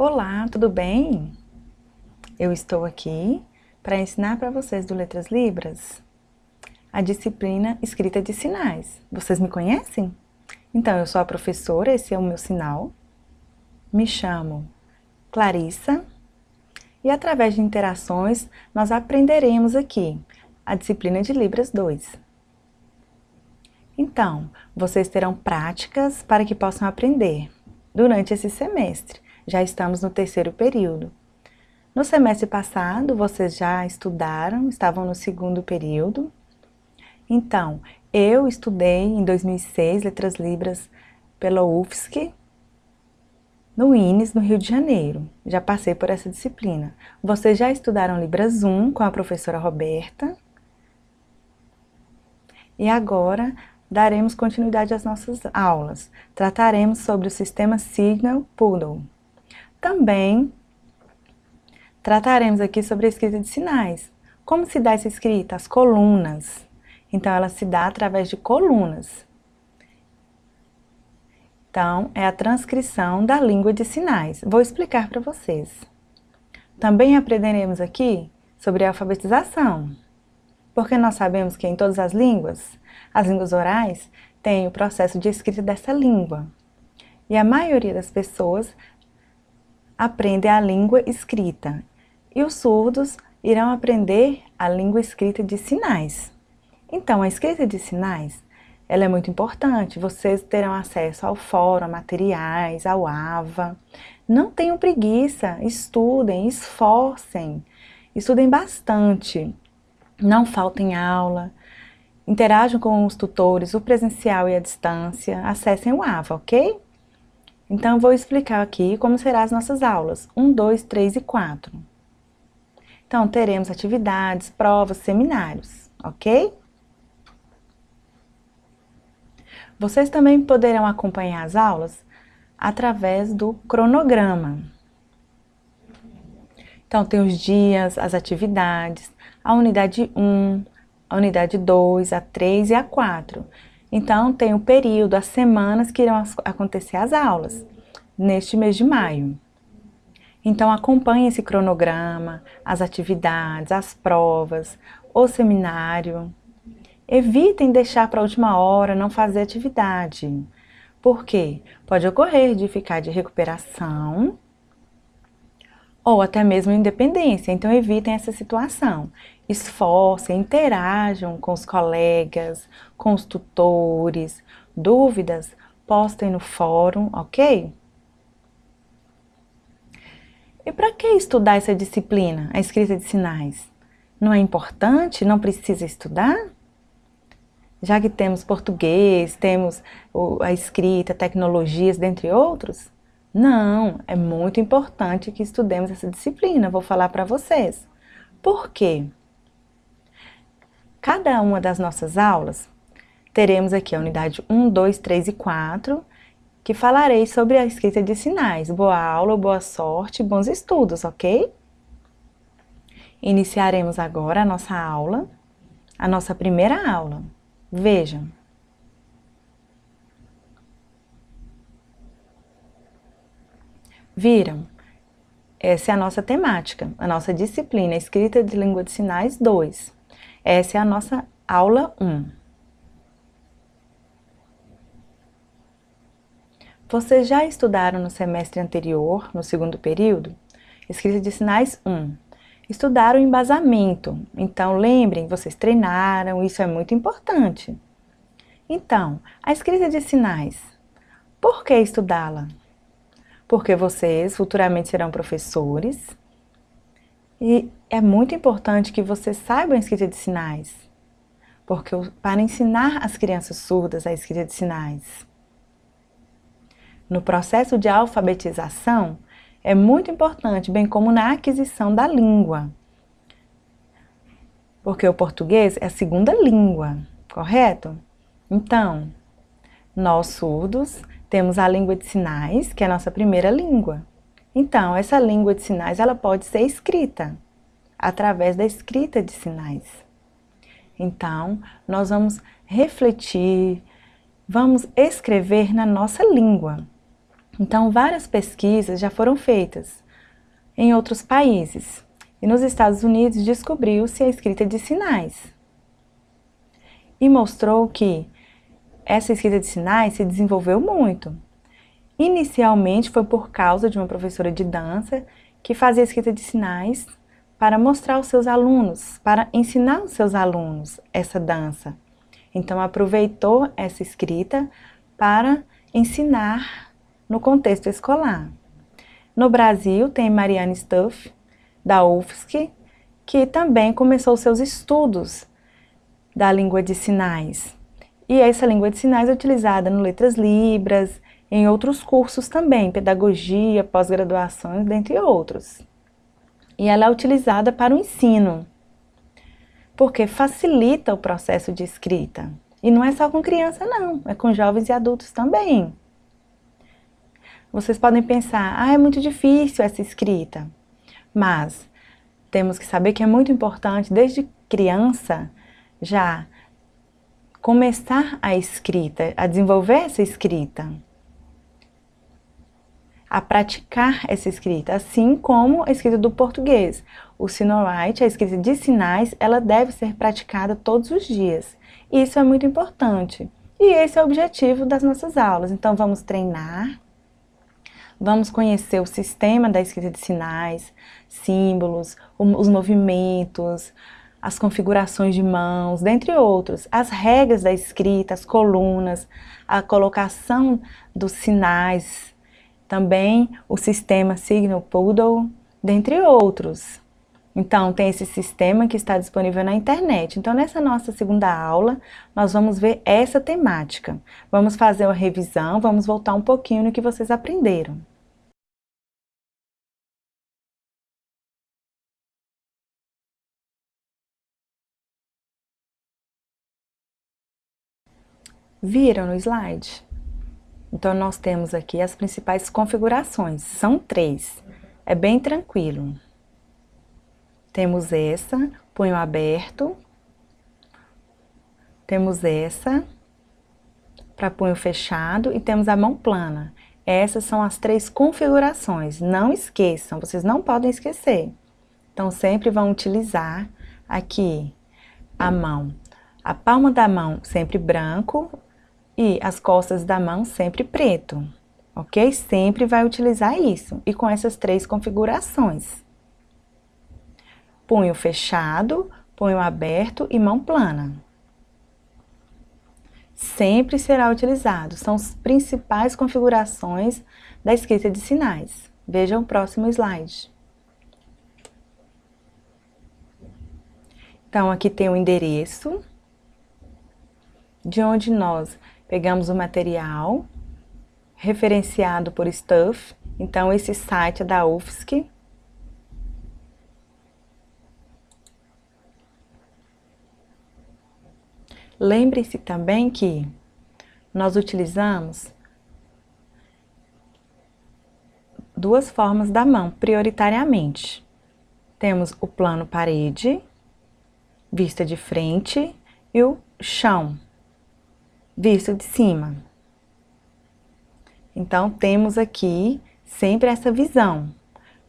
Olá, tudo bem? Eu estou aqui para ensinar para vocês do Letras Libras a disciplina Escrita de Sinais. Vocês me conhecem? Então, eu sou a professora, esse é o meu sinal. Me chamo Clarissa e através de interações nós aprenderemos aqui a disciplina de Libras 2. Então, vocês terão práticas para que possam aprender durante esse semestre. Já estamos no terceiro período. No semestre passado, vocês já estudaram, estavam no segundo período. Então, eu estudei em 2006 Letras Libras pela UFSC, no INES, no Rio de Janeiro. Já passei por essa disciplina. Vocês já estudaram Libras 1 com a professora Roberta. E agora daremos continuidade às nossas aulas. Trataremos sobre o sistema Signal Poodle. Também trataremos aqui sobre a escrita de sinais. Como se dá essa escrita? As colunas. Então, ela se dá através de colunas. Então, é a transcrição da língua de sinais. Vou explicar para vocês. Também aprenderemos aqui sobre a alfabetização. Porque nós sabemos que em todas as línguas orais, tem o processo de escrita dessa língua. E a maioria das pessoas aprende a língua escrita. E os surdos irão aprender a língua escrita de sinais. Então, a escrita de sinais, ela é muito importante. Vocês terão acesso ao fórum, a materiais, ao AVA. Não tenham preguiça, estudem, esforcem. Estudem bastante. Não faltem aula. Interajam com os tutores, o presencial e a distância. Acessem o AVA, ok? Então, eu vou explicar aqui como serão as nossas aulas, 1, 2, 3 e 4. Então, teremos atividades, provas, seminários, ok? Vocês também poderão acompanhar as aulas através do cronograma. Então, tem os dias, as atividades, a unidade 1, a unidade 2, a 3 e a 4. Então, tem o período, as semanas que irão acontecer as aulas, neste mês de maio. Então, acompanhe esse cronograma, as atividades, as provas, o seminário. Evitem deixar para a última hora, não fazer atividade. Por quê? Pode ocorrer de ficar de recuperação ou até mesmo independência. Então, evitem essa situação. Esforcem, interajam com os colegas, com os tutores. Dúvidas, postem no fórum, ok? E para que estudar essa disciplina, a escrita de sinais? Não é importante? Não precisa estudar? Já que temos português, temos a escrita, tecnologias, dentre outros? Não, é muito importante que estudemos essa disciplina, vou falar para vocês. Por quê? Cada uma das nossas aulas, teremos aqui a unidade 1, 2, 3 e 4, que falarei sobre a escrita de sinais. Boa aula, boa sorte, bons estudos, ok? Iniciaremos agora a nossa aula, a nossa primeira aula. Vejam. Viram? Essa é a nossa temática, a nossa disciplina, Escrita de Língua de Sinais 2. Essa é a nossa aula 1. Vocês já estudaram no semestre anterior, no segundo período, Escrita de Sinais 1. Estudaram o embasamento, então lembrem, vocês treinaram, isso é muito importante. Então, a escrita de sinais, por que estudá-la? Porque vocês futuramente serão professores e é muito importante que vocês saibam a escrita de sinais, porque para ensinar as crianças surdas a escrita de sinais, no processo de alfabetização, é muito importante, bem como na aquisição da língua. Porque o português é a segunda língua, correto? Então, nós surdos temos a língua de sinais, que é a nossa primeira língua. Então, essa língua de sinais, ela pode ser escrita, através da escrita de sinais. Então, nós vamos refletir, vamos escrever na nossa língua. Então, várias pesquisas já foram feitas em outros países. E nos Estados Unidos descobriu-se a escrita de sinais. E mostrou que essa escrita de sinais se desenvolveu muito. Inicialmente foi por causa de uma professora de dança que fazia escrita de sinais para mostrar aos seus alunos, para ensinar os seus alunos essa dança. Então aproveitou essa escrita para ensinar no contexto escolar. No Brasil tem Marianne Stuff, da UFSC, que também começou seus estudos da língua de sinais. E essa língua de sinais é utilizada no Letras Libras, em outros cursos também, pedagogia, pós-graduações, dentre outros. E ela é utilizada para o ensino, porque facilita o processo de escrita. E não é só com criança não, é com jovens e adultos também. Vocês podem pensar, é muito difícil essa escrita. Mas temos que saber que é muito importante, desde criança, já começar a escrita, a desenvolver essa escrita, a praticar essa escrita, assim como a escrita do português. O Sinorite, a escrita de sinais, ela deve ser praticada todos os dias. Isso é muito importante. E esse é o objetivo das nossas aulas. Então vamos treinar, vamos conhecer o sistema da escrita de sinais, símbolos, os movimentos, as configurações de mãos, dentre outros, as regras da escrita, as colunas, a colocação dos sinais, também o sistema Signal Poodle, dentre outros. Então, tem esse sistema que está disponível na internet. Então, nessa nossa segunda aula, nós vamos ver essa temática. Vamos fazer uma revisão, vamos voltar um pouquinho no que vocês aprenderam. Viram no slide? Então, nós temos aqui as principais configurações, são 3, é bem tranquilo. Temos essa, punho aberto, temos essa, para punho fechado, e temos a mão plana. Essas são as 3 configurações, não esqueçam, vocês não podem esquecer. Então, sempre vão utilizar aqui a palma da mão sempre branco, e as costas da mão sempre preto, ok? Sempre vai utilizar isso, e com essas 3 configurações. Punho fechado, punho aberto e mão plana. Sempre será utilizado, são as principais configurações da escrita de sinais. Vejam o próximo slide. Então, aqui tem o endereço, de onde nós pegamos o material, referenciado por Stuff. Então, esse site é da UFSC. Lembre-se também que nós utilizamos 2 formas da mão, prioritariamente. Temos o plano parede, vista de frente, e o chão, visto de cima. Então, temos aqui sempre essa visão.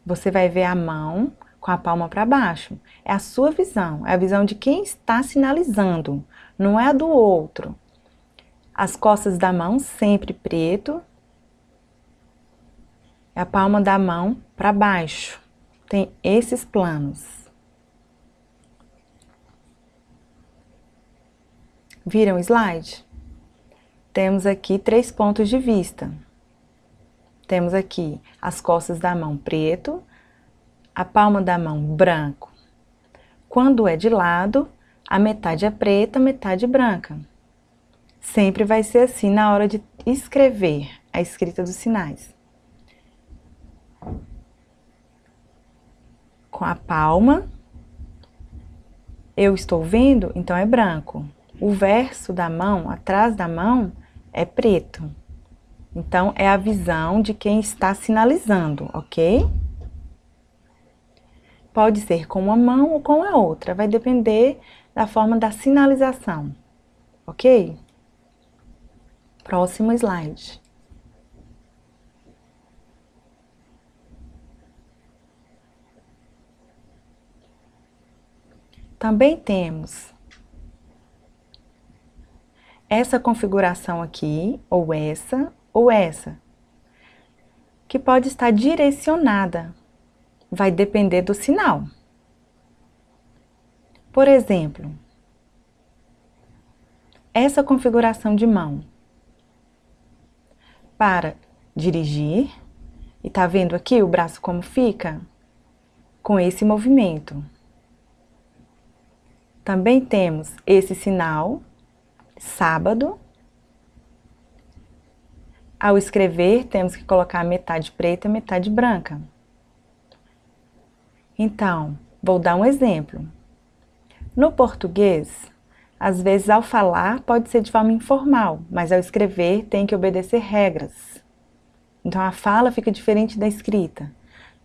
Você vai ver a mão com a palma para baixo. É a sua visão, é a visão de quem está sinalizando, não é a do outro. As costas da mão sempre preto. É a palma da mão para baixo. Tem esses planos. Viram o slide? Temos aqui 3 pontos de vista. Temos aqui as costas da mão preto, a palma da mão branco. Quando é de lado, a metade é preta, a metade branca. Sempre vai ser assim na hora de escrever a escrita dos sinais. Com a palma, eu estou vendo, então é branco. O verso da mão, atrás da mão, é preto. Então, é a visão de quem está sinalizando, ok? Pode ser com uma mão ou com a outra, vai depender da forma da sinalização, ok? Próximo slide. Também temos essa configuração aqui, ou essa, que pode estar direcionada, vai depender do sinal. Por exemplo, essa configuração de mão para dirigir, e tá vendo aqui o braço como fica? Com esse movimento. Também temos esse sinal, sábado. Ao escrever, temos que colocar metade preta e metade branca. Então, vou dar um exemplo. No português, às vezes ao falar pode ser de forma informal, mas ao escrever tem que obedecer regras. Então a fala fica diferente da escrita.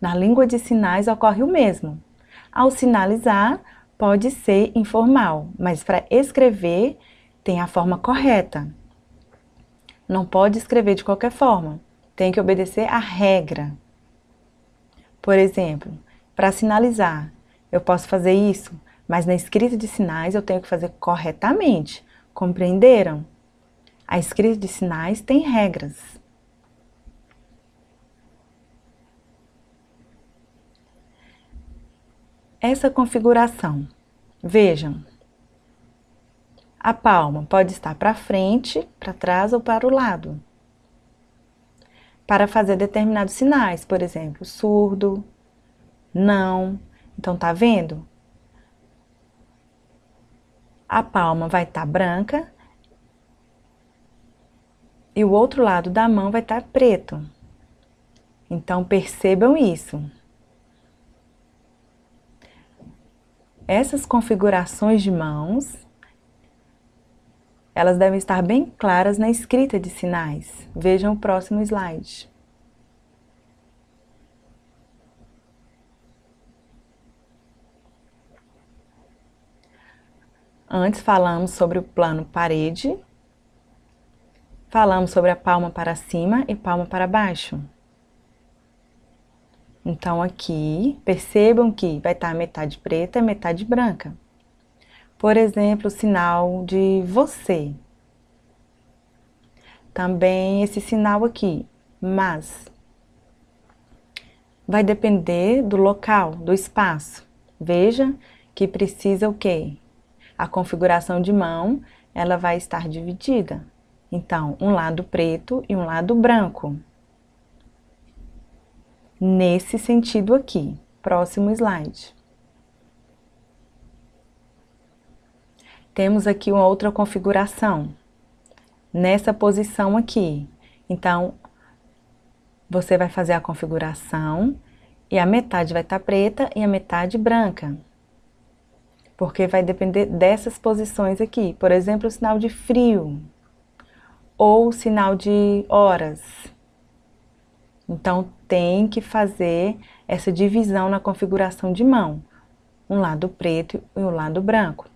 Na língua de sinais ocorre o mesmo. Ao sinalizar, pode ser informal, mas para escrever tem a forma correta. Não pode escrever de qualquer forma, tem que obedecer a regra. Por exemplo, para sinalizar, eu posso fazer isso, mas na escrita de sinais eu tenho que fazer corretamente. Compreenderam? A escrita de sinais tem regras. Essa configuração, vejam, a palma pode estar para frente, para trás ou para o lado. Para fazer determinados sinais, por exemplo, surdo, não. Então, tá vendo? A palma vai estar branca e o outro lado da mão vai estar preto. Então, percebam isso. Essas configurações de mãos, elas devem estar bem claras na escrita de sinais. Vejam o próximo slide. Antes falamos sobre o plano parede, falamos sobre a palma para cima e palma para baixo. Então aqui, percebam que vai estar metade preta e metade branca. Por exemplo, o sinal de você. Também esse sinal aqui, mas. Vai depender do local, do espaço. Veja que precisa o quê? A configuração de mão, ela vai estar dividida. Então, um lado preto e um lado branco. Nesse sentido aqui. Próximo slide. Temos aqui uma outra configuração. Nessa posição aqui. Então, você vai fazer a configuração e a metade vai estar preta e a metade branca. Porque vai depender dessas posições aqui. Por exemplo, o sinal de frio ou o sinal de horas. Então, tem que fazer essa divisão na configuração de mão. Um lado preto e um lado branco.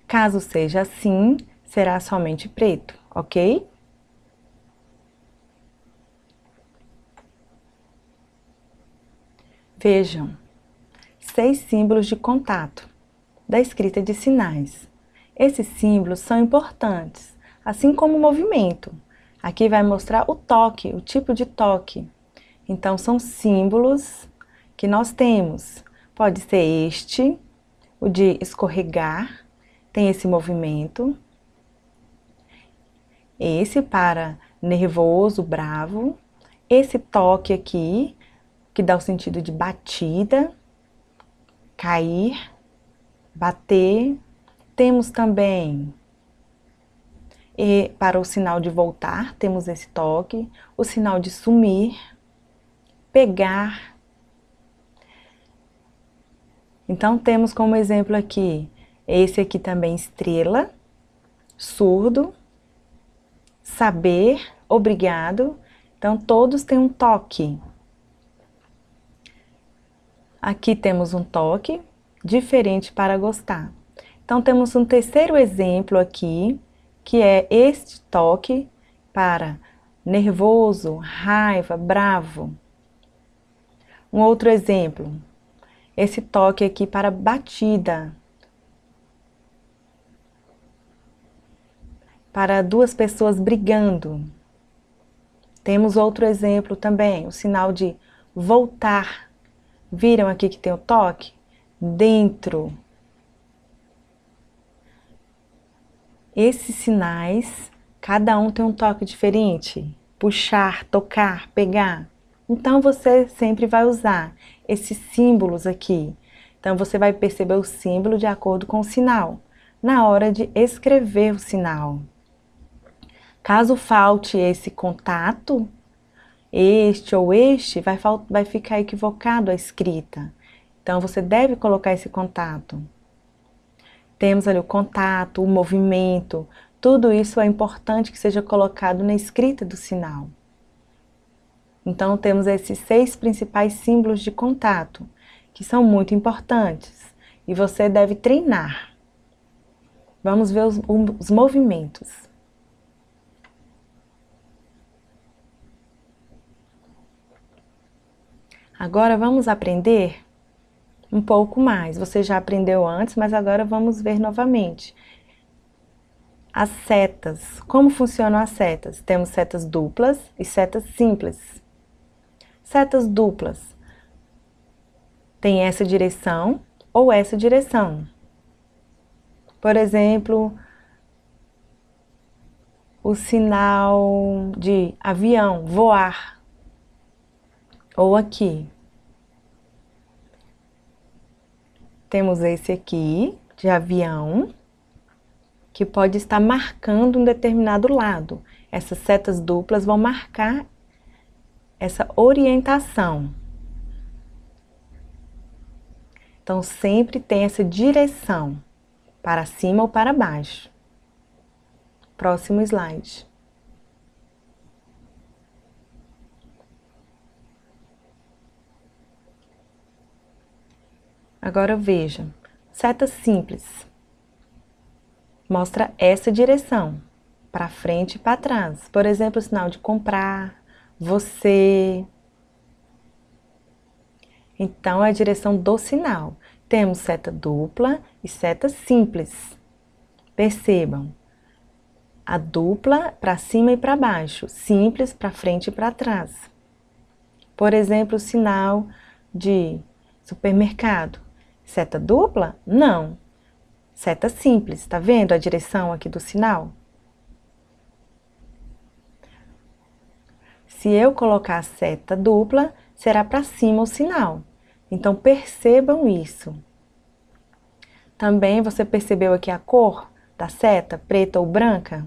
Caso seja assim, será somente preto, ok? Vejam, 6 símbolos de contato da escrita de sinais. Esses símbolos são importantes, assim como o movimento. Aqui vai mostrar o toque, o tipo de toque. Então, são símbolos que nós temos. Pode ser este, o de escorregar, tem esse movimento. Esse para nervoso, bravo. Esse toque aqui, que dá o sentido de batida, cair, bater. Temos também, para o sinal de voltar, temos esse toque, o sinal de sumir, pegar. Então, temos como exemplo aqui, esse aqui também estrela, surdo, saber, obrigado. Então, todos têm um toque. Aqui temos um toque diferente para gostar. Então, temos um terceiro exemplo aqui, que é este toque para nervoso, raiva, bravo. Um outro exemplo, esse toque aqui para batida. Para duas pessoas brigando. Temos outro exemplo também, o sinal de voltar. Viram aqui que tem o toque? Dentro. Esses sinais, cada um tem um toque diferente. Puxar, tocar, pegar. Então, você sempre vai usar esses símbolos aqui. Então, você vai perceber o símbolo de acordo com o sinal, na hora de escrever o sinal. Caso falte esse contato, este ou este, vai ficar equivocado a escrita. Então, você deve colocar esse contato. Temos ali o contato, o movimento, tudo isso é importante que seja colocado na escrita do sinal. Então, temos esses 6 principais símbolos de contato, que são muito importantes, e você deve treinar. Vamos ver os movimentos. Agora vamos aprender um pouco mais. Você já aprendeu antes, mas agora vamos ver novamente. As setas. Como funcionam as setas? Temos setas duplas e setas simples. Setas duplas. Tem essa direção ou essa direção. Por exemplo, o sinal de avião, voar. Ou aqui. Temos esse aqui, de avião, que pode estar marcando um determinado lado. Essas setas duplas vão marcar essa orientação. Então, sempre tem essa direção, para cima ou para baixo. Próximo slide. Agora veja, seta simples. Mostra essa direção, para frente e para trás. Por exemplo, o sinal de comprar, você. Então, é a direção do sinal. Temos seta dupla e seta simples. Percebam, a dupla para cima e para baixo, simples para frente e para trás. Por exemplo, o sinal de supermercado. Seta dupla? Não. Seta simples, tá vendo a direção aqui do sinal? Se eu colocar a seta dupla, será para cima o sinal. Então, percebam isso. Também você percebeu aqui a cor da seta, preta ou branca?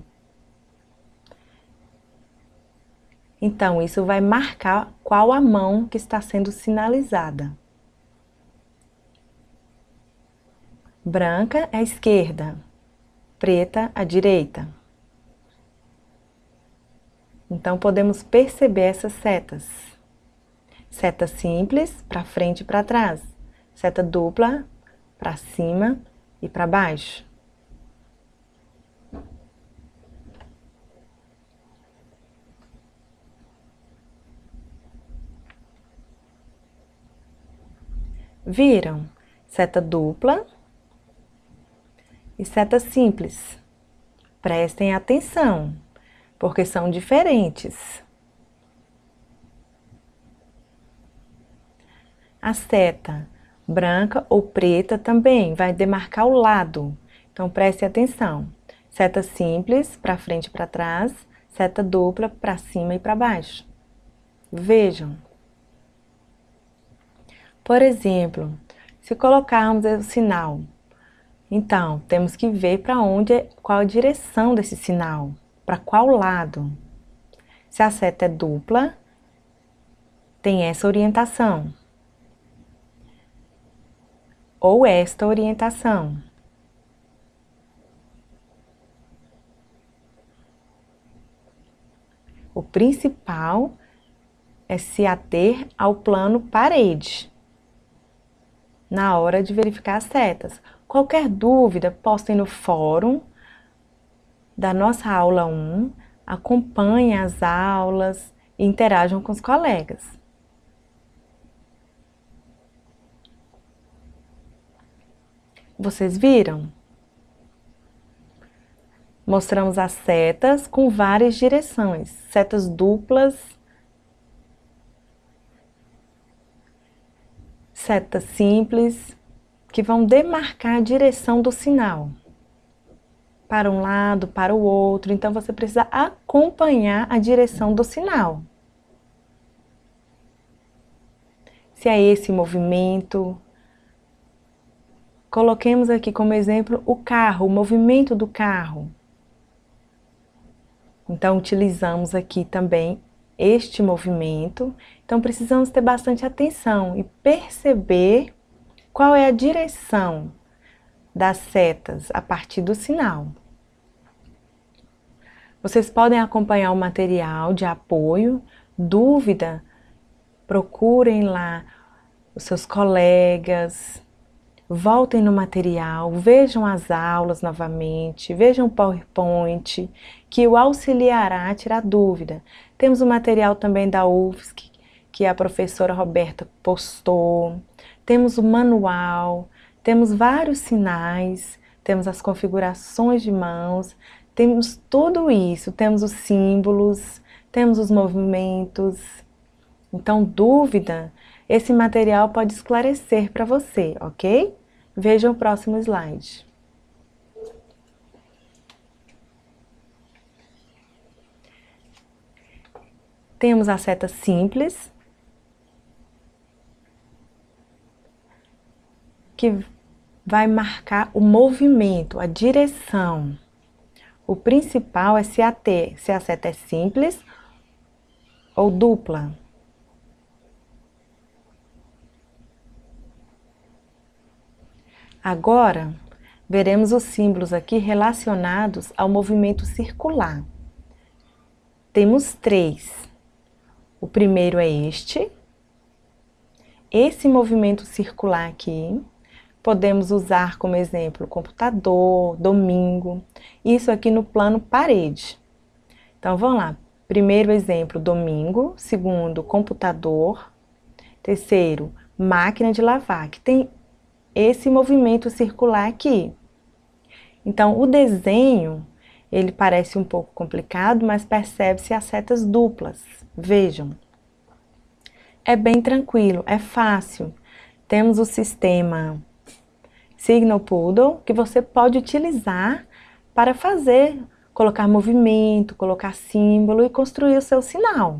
Então, isso vai marcar qual a mão que está sendo sinalizada. Branca é a esquerda, preta a direita. Então, podemos perceber essas setas. Seta simples, para frente e para trás. Seta dupla, para cima e para baixo. Viram? Seta dupla e seta simples. Prestem atenção, porque são diferentes. A seta branca ou preta também vai demarcar o lado. Então, prestem atenção. Seta simples, para frente e para trás. Seta dupla, para cima e para baixo. Vejam. Por exemplo, se colocarmos o sinal, então, temos que ver para onde, qual a direção desse sinal, para qual lado. Se a seta é dupla, tem essa orientação. Ou esta orientação. O principal é se ater ao plano parede, na hora de verificar as setas. Qualquer dúvida, postem no fórum da nossa aula 1, acompanhem as aulas e interajam com os colegas. Vocês viram? Mostramos as setas com várias direções, setas duplas, setas simples, que vão demarcar a direção do sinal, para um lado, para o outro. Então, você precisa acompanhar a direção do sinal. Se é esse movimento, coloquemos aqui como exemplo o carro, o movimento do carro. Então, utilizamos aqui também este movimento. Então, precisamos ter bastante atenção e perceber qual é a direção das setas a partir do sinal. Vocês podem acompanhar o material de apoio. Dúvida, procurem lá os seus colegas. Voltem no material, vejam as aulas novamente, vejam o PowerPoint, que o auxiliará a tirar dúvida. Temos o material também da UFSC, que a professora Roberta postou. Temos o manual, temos vários sinais, temos as configurações de mãos, temos tudo isso, temos os símbolos, temos os movimentos. Então, dúvida, esse material pode esclarecer para você, ok? Veja o próximo slide. Temos a seta simples, que vai marcar o movimento, a direção. O principal é se ater se a seta é simples ou dupla. Agora, veremos os símbolos aqui relacionados ao movimento circular. Temos 3. O primeiro é este. Esse movimento circular aqui, podemos usar como exemplo computador, domingo. Isso aqui no plano parede. Então, vamos lá. Primeiro exemplo, domingo. Segundo, computador. Terceiro, máquina de lavar, que tem esse movimento circular aqui. Então, o desenho, ele parece um pouco complicado, mas percebe-se as setas duplas. Vejam. É bem tranquilo, é fácil. Temos o sistema Signal Poodle, que você pode utilizar para colocar movimento, colocar símbolo e construir o seu sinal.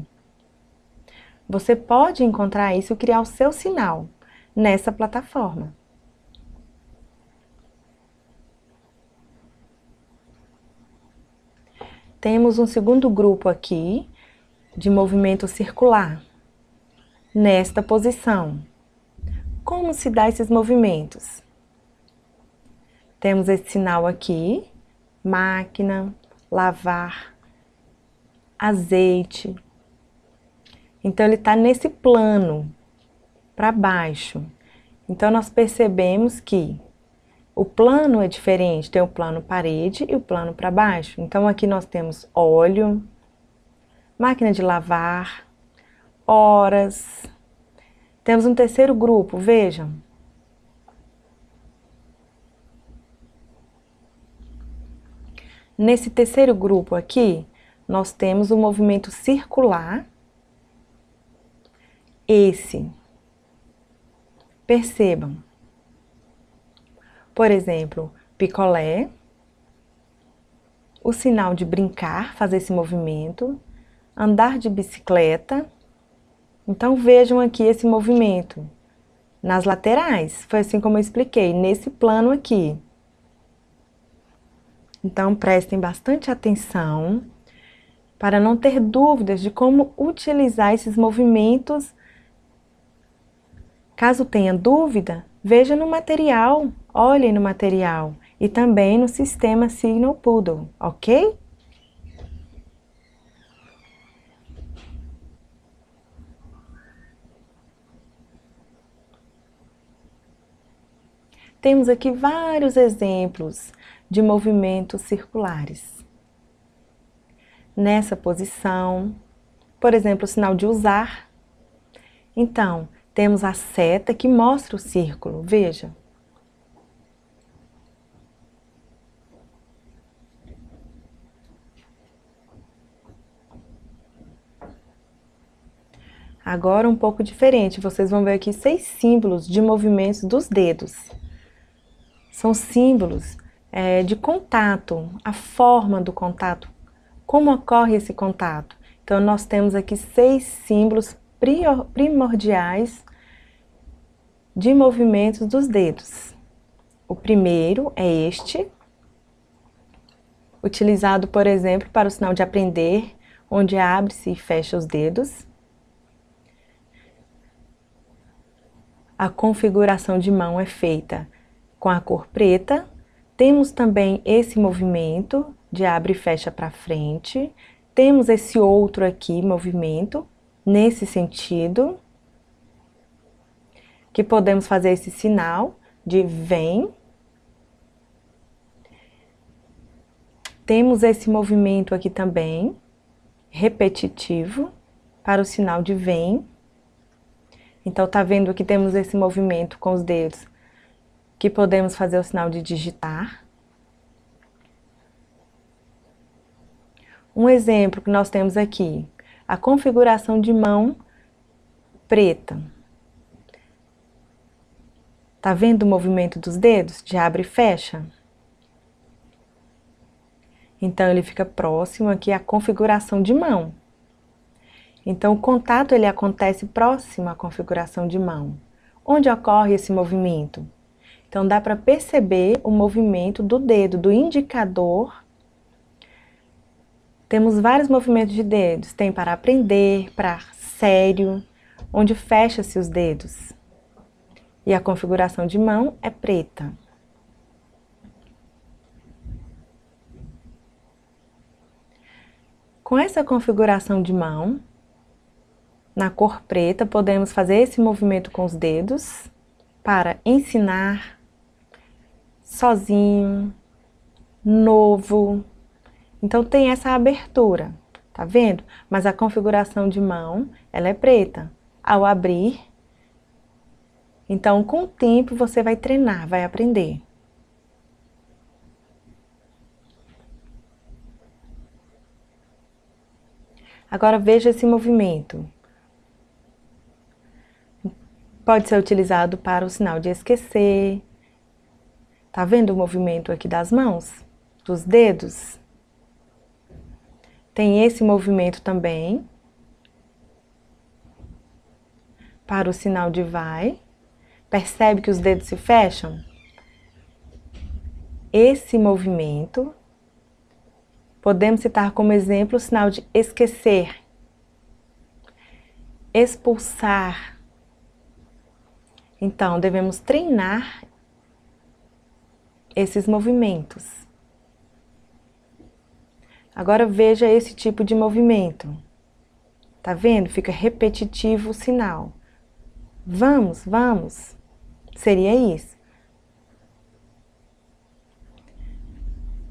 Você pode encontrar isso e criar o seu sinal nessa plataforma. Temos um segundo grupo aqui de movimento circular, nesta posição. Como se dá esses movimentos? Temos esse sinal aqui, máquina, lavar, azeite. Então, ele está nesse plano, para baixo. Então, nós percebemos que o plano é diferente, tem o plano parede e o plano para baixo. Então, aqui nós temos óleo, máquina de lavar, horas. Temos um terceiro grupo, vejam. Nesse terceiro grupo aqui, nós temos o movimento circular. Percebam. Por exemplo, picolé, o sinal de brincar, fazer esse movimento, andar de bicicleta. Então, vejam aqui esse movimento nas laterais. Foi assim como eu expliquei, nesse plano aqui. Então, prestem bastante atenção para não ter dúvidas de como utilizar esses movimentos. Caso tenha dúvida, veja no material, olhem no material e também no sistema Signal Poodle, ok? Temos aqui vários exemplos de movimentos circulares. Nessa posição, por exemplo, o sinal de usar. Então, temos a seta que mostra o círculo, veja. Agora um pouco diferente, vocês vão ver aqui 6 símbolos de movimentos dos dedos. São símbolos de contato, a forma do contato, como ocorre esse contato. Então nós temos aqui 6 símbolos primordiais de movimentos dos dedos. O primeiro é este, utilizado, por exemplo, para o sinal de aprender, onde abre-se e fecha os dedos. A configuração de mão é feita com a cor preta. Temos também esse movimento de abre e fecha para frente. Temos esse outro aqui, movimento, nesse sentido, que podemos fazer esse sinal de vem. Temos esse movimento aqui também, repetitivo, para o sinal de vem. Então, tá vendo que temos esse movimento com os dedos, que podemos fazer o sinal de digitar. Um exemplo que nós temos aqui, a configuração de mão preta. Tá vendo o movimento dos dedos, de abre e fecha? Então, ele fica próximo aqui à configuração de mão. Então, o contato ele acontece próximo à configuração de mão. Onde ocorre esse movimento? Então, dá para perceber o movimento do dedo, do indicador. Temos vários movimentos de dedos. Tem para aprender, para sério, onde fecha-se os dedos. E a configuração de mão é preta. Com essa configuração de mão, na cor preta, podemos fazer esse movimento com os dedos para ensinar, sozinho, novo. Então tem essa abertura, tá vendo? Mas a configuração de mão, ela é preta. Ao abrir, então com o tempo você vai treinar, vai aprender. Agora veja esse movimento. Pode ser utilizado para o sinal de esquecer. Tá vendo o movimento aqui das mãos? Dos dedos? Tem esse movimento também. Para o sinal de vai. Percebe que os dedos se fecham? Esse movimento, podemos citar como exemplo o sinal de esquecer. Expulsar. Então, devemos treinar esses movimentos. Agora veja esse tipo de movimento. Tá vendo? Fica repetitivo o sinal. Vamos, vamos. Seria isso.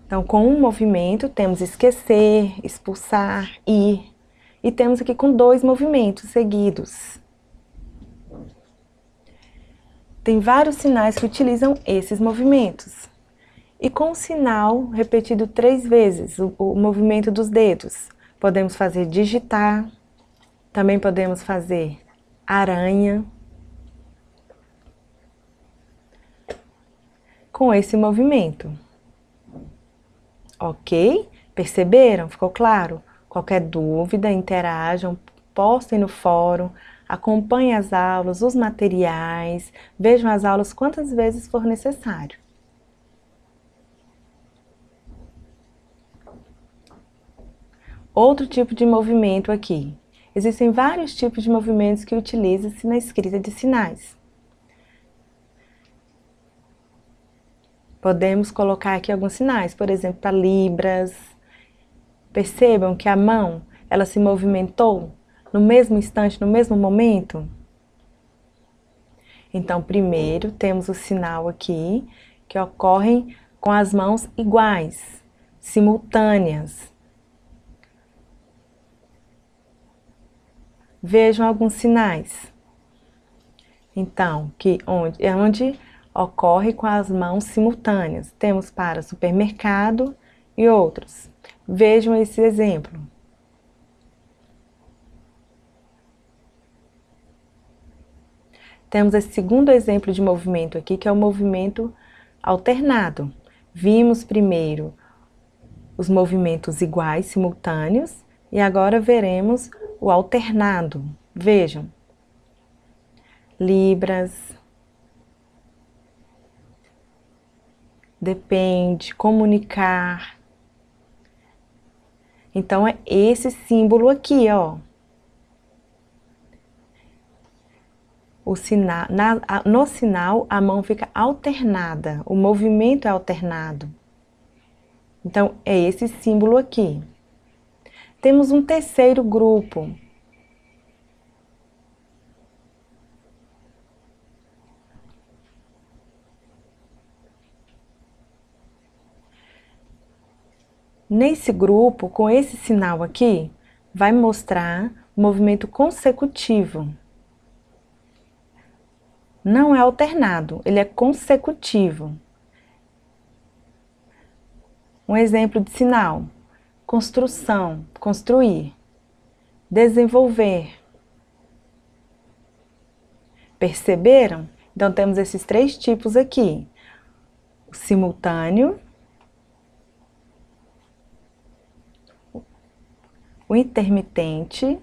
Então, com um movimento, temos esquecer, expulsar, ir. E temos aqui com 2 movimentos seguidos. Tem vários sinais que utilizam esses movimentos. E com o sinal repetido 3 vezes, o movimento dos dedos. Podemos fazer digitar, também podemos fazer aranha. Com esse movimento. Ok? Perceberam? Ficou claro? Qualquer dúvida, interajam, postem no fórum, acompanhem as aulas, os materiais, vejam as aulas quantas vezes for necessário. Outro tipo de movimento aqui. Existem vários tipos de movimentos que utilizam-se na escrita de sinais. Podemos colocar aqui alguns sinais, por exemplo, para libras. Percebam que a mão, ela se movimentou no mesmo instante, no mesmo momento? Então, primeiro, temos o sinal aqui, que ocorrem com as mãos iguais, simultâneas. Vejam alguns sinais. Então, onde ocorre com as mãos simultâneas. Temos para supermercado e outros. Vejam esse exemplo. Temos esse segundo exemplo de movimento aqui, que é o movimento alternado. Vimos primeiro os movimentos iguais, simultâneos, e agora veremos o alternado. Vejam. Libras, depende, comunicar. Então, é esse símbolo aqui, ó. No sinal, a mão fica alternada, o movimento é alternado. Então, é esse símbolo aqui. Temos um terceiro grupo. Nesse grupo, com esse sinal aqui, vai mostrar o movimento consecutivo. Não é alternado, ele é consecutivo. Um exemplo de sinal: construção, construir, desenvolver. Perceberam? Então temos esses três tipos aqui: o simultâneo, o intermitente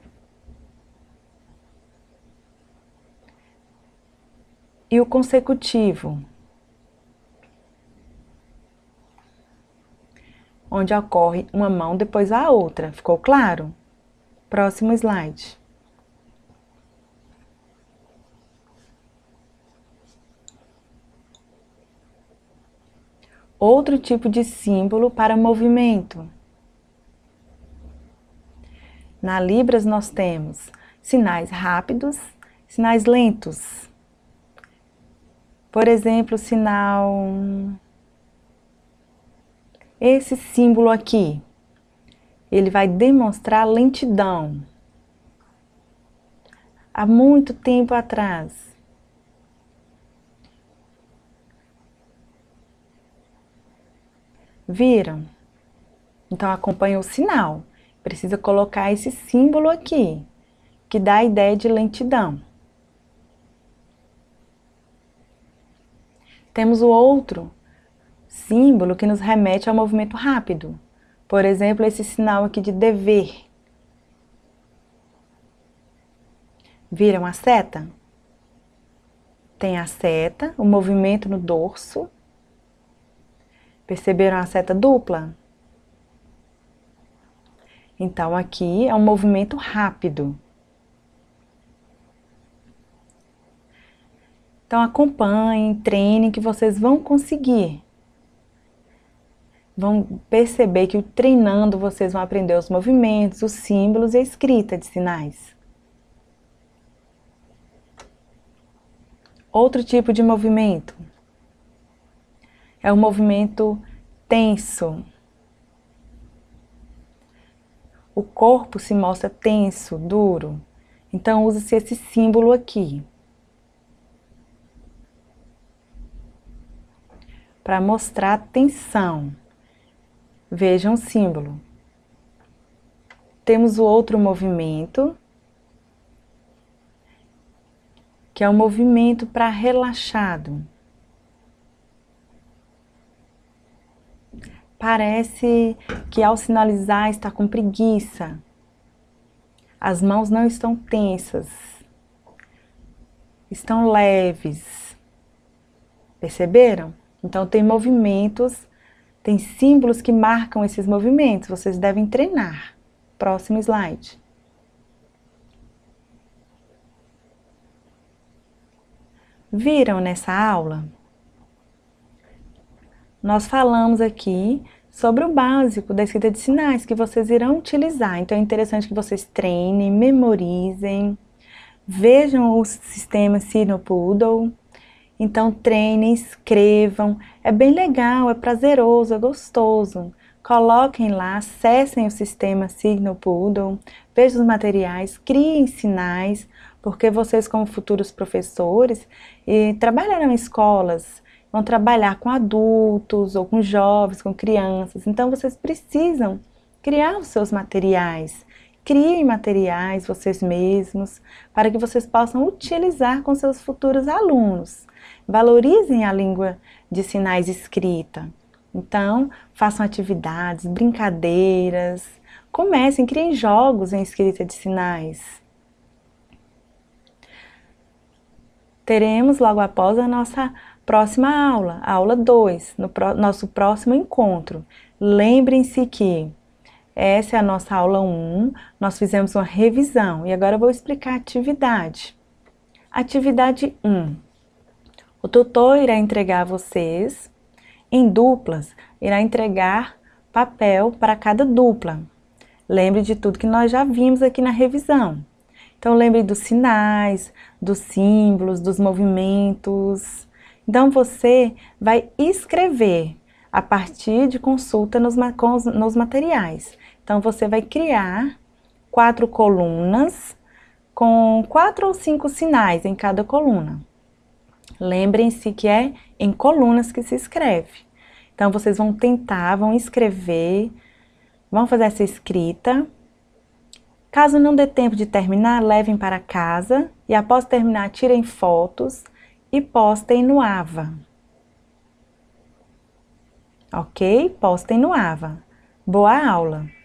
e o consecutivo, onde ocorre uma mão depois a outra. Ficou claro? Próximo slide. Outro tipo de símbolo para movimento. Na Libras nós temos sinais rápidos, sinais lentos. Por exemplo, esse símbolo aqui, ele vai demonstrar lentidão. Há muito tempo atrás. Viram? Então acompanha o sinal. Precisa colocar esse símbolo aqui, que dá a ideia de lentidão. Temos o outro símbolo que nos remete ao movimento rápido. Por exemplo, esse sinal aqui de dever. Viram a seta? Tem a seta, o movimento no dorso. Perceberam a seta dupla? Então, aqui é um movimento rápido. Então, acompanhem, treinem, que vocês vão conseguir. Vão perceber que treinando vocês vão aprender os movimentos, os símbolos e a escrita de sinais. Outro tipo de movimento é o movimento tenso. O corpo se mostra tenso, duro. Então, usa-se esse símbolo aqui, para mostrar tensão. Vejam o símbolo. Temos o outro movimento, que é um movimento para relaxado. Parece que ao sinalizar está com preguiça. As mãos não estão tensas. Estão leves. Perceberam? Então tem movimentos, tem símbolos que marcam esses movimentos. Vocês devem treinar. Próximo slide. Viram nessa aula? Nós falamos aqui sobre o básico da escrita de sinais que vocês irão utilizar. Então é interessante que vocês treinem, memorizem, vejam o sistema Signal Poodle. Então treinem, escrevam. É bem legal, é prazeroso, é gostoso. Coloquem lá, acessem o sistema Signal Poodle, vejam os materiais, criem sinais, porque vocês como futuros professores trabalharão em escolas, vão trabalhar com adultos ou com jovens, com crianças. Então vocês precisam criar os seus materiais, criem materiais vocês mesmos, para que vocês possam utilizar com seus futuros alunos. Valorizem a língua de sinais escrita. Então, façam atividades, brincadeiras, comecem, criem jogos em escrita de sinais. Teremos logo após a nossa próxima aula, a aula 2, no nosso próximo encontro. Lembrem-se que essa é a nossa aula 1, nós fizemos uma revisão e agora eu vou explicar a atividade. Atividade 1. O tutor irá entregar a vocês, em duplas, irá entregar papel para cada dupla. Lembre de tudo que nós já vimos aqui na revisão. Então, lembre dos sinais, dos símbolos, dos movimentos. Então, você vai escrever a partir de consulta nos materiais. Então, você vai criar 4 colunas com 4 ou 5 sinais em cada coluna. Lembrem-se que é em colunas que se escreve. Então, vocês vão tentar, vão escrever, vão fazer essa escrita. Caso não dê tempo de terminar, levem para casa e após terminar, tirem fotos e postem no AVA. Ok? Postem no AVA. Boa aula!